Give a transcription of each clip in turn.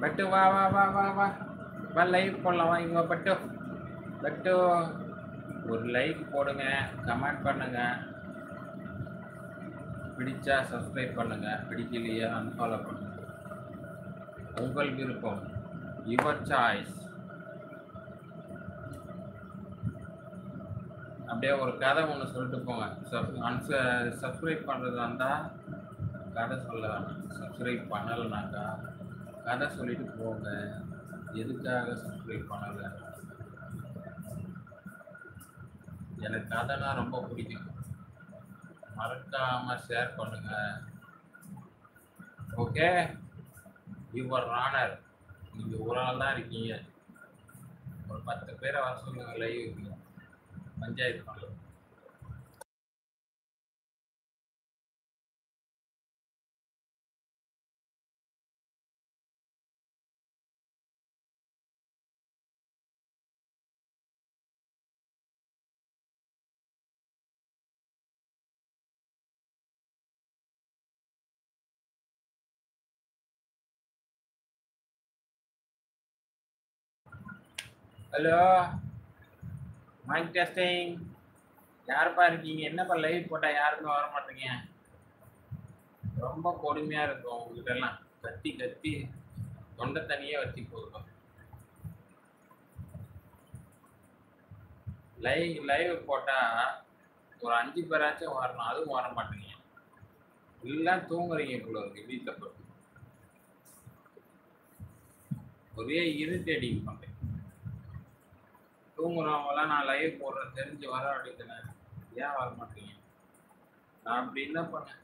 பட்டு வா வா வா வா வா வா லைவ் போடலாம் வா இங்க பட்டு பட்டு ஒரு லைக் போடுங்க, கமெண்ட் பண்ணுங்க, பிடிச்சா சப்ஸ்கிரைப் பண்ணுங்க, பிடிக்கலையா அன்ஃபாலோ பண்ணுங்க. உங்கள் விருப்பம், யுவர் சாய்ஸ். அப்படியே ஒரு கதை ஒன்று சொல்லிட்டு போங்க. சப்ஸ்கிரைப் பண்ணுறதா இருந்தால் கதை சொல்ல வேணாம். சப்ஸ்கிரைப் பண்ணலைனாக்கா கதை சொல்லிட்டு போங்க. எதுக்காக சப்ஸ்கிரைப் பண்ணலை? எனக்கு கதைனா ரொம்ப பிடிக்கும். மறக்காமல் ஷேர் பண்ணுங்க. Okay, your honour. நீங்கள் ஒரு ஆள் தான் இருக்கீங்க. ஒரு 10 பேரை வர சொல்லுங்க லைவ் பஞ்சாயத்து பண்ணலாம். Hello, mike testing. யாருப்பா இருக்கீங்க? என்னப்பா லைவ் போட்டால் யாருமே வர மாட்டீங்க? ரொம்ப கொடுமையாக இருக்கும் உங்ககிட்டலாம். கத்தி கத்தி தொண்டை தனியே வச்சு போதும். லைவ் போட்டால் ஒரு 5 பேராச்சும் வரணும். அதுவும் வர மாட்டீங்க. எல்லாம் தூங்குறீங்க போல இருக்கு வீட்டில் போட்டு. ஒரே இரிட்டேட்டிங் பண்ணுறேன். தூங்குறவங்களாம் நான் லைவ் போடுறேன் தெரிஞ்சு வர அப்படித்தானே, ஏன் வர மாட்டீங்க? நான் அப்படி என்ன பண்ணேன்?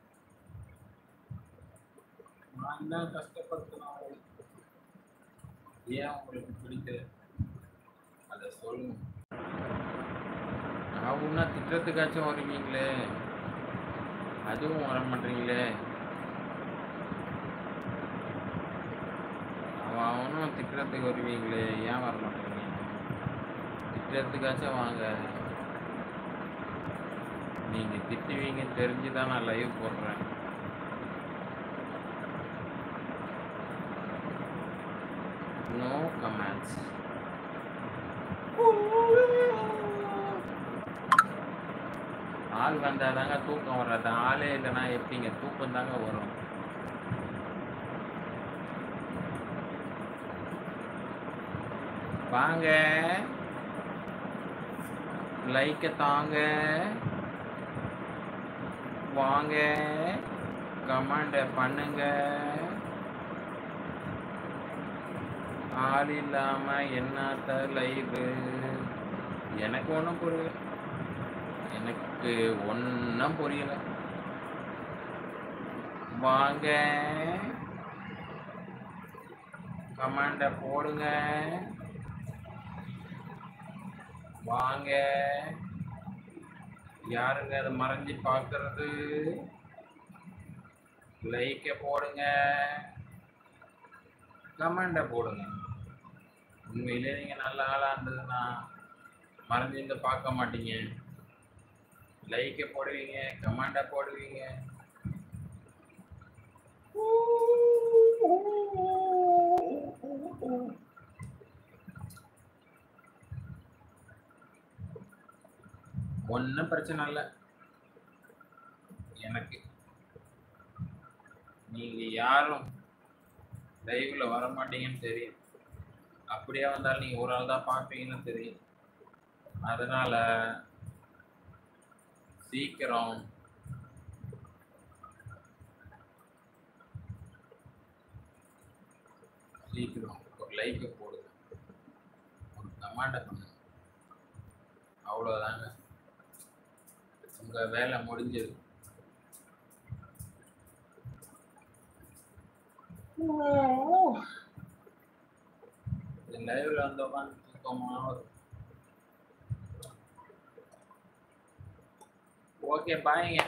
நான் என்ன கஷ்டப்படுத்தினா உங்களுக்கு? ஏன் உங்களுக்கு பிடிக்கல? அதை சொல்லுங்க. நான் ஒன்றா திட்டத்துக்காச்சும் வருவீங்களே, அதுவும் வர மாட்டீங்களே. அவனும் திட்டத்துக்கு வருவீங்களே, ஏன் வர மாட்டீங்க? திட்டத்துக்காச்சும் வாங்க. நீங்கள் திட்டுவீங்கன்னு தெரிஞ்சு தான் நான் லைவ் போடுறேன். No comments. ஆள் வந்தால் தாங்க தூக்கம் வர்றது. ஆளே இல்லைன்னா எப்படிங்க தூக்கம் தாங்க வரும்? வாங்க, லைக்கை தாங்க, வாங்க, கமெண்ட்டை பண்ணுங்க. ஆள் இல்லாமல் என்னத்த லைவு? எனக்கு ஒன்றும் புரியல. எனக்கு ஒன்றும் புரியல. வாங்க, கமெண்ட்டை போடுங்க. வாங்க, யாருங்க அதை மறைஞ்சி பார்க்கறது? லைக்கை போடுங்க, கமெண்ட்டை போடுங்க. உண்மையிலே நீங்கள் நல்ல ஆளாக இருந்ததுன்னா மறைஞ்சிருந்து பார்க்க மாட்டீங்க. லைக்கை போடுவீங்க, கமெண்ட்டை போடுவீங்க. ஒன்றும் பிரச்சனை இல்லை எனக்கு. நீங்கள் யாரும் லைவில் வர மாட்டீங்கன்னு தெரியும். அப்படியே வந்தாலும் நீங்கள் ஒரு ஆள் தான் பார்ப்பீங்கன்னு தெரியும். அதனால் சீக்கிரம் ஒரு லைக்கை போடுங்க, ஒரு கமெண்ட்டை பண்ணுங்க. அவ்வளோதாங்க, உங்கள் வேலை முடிஞ்சது. லைவில் வந்தோம்னா தூக்கமாக வரும். ஓகே, பாய்ங்க.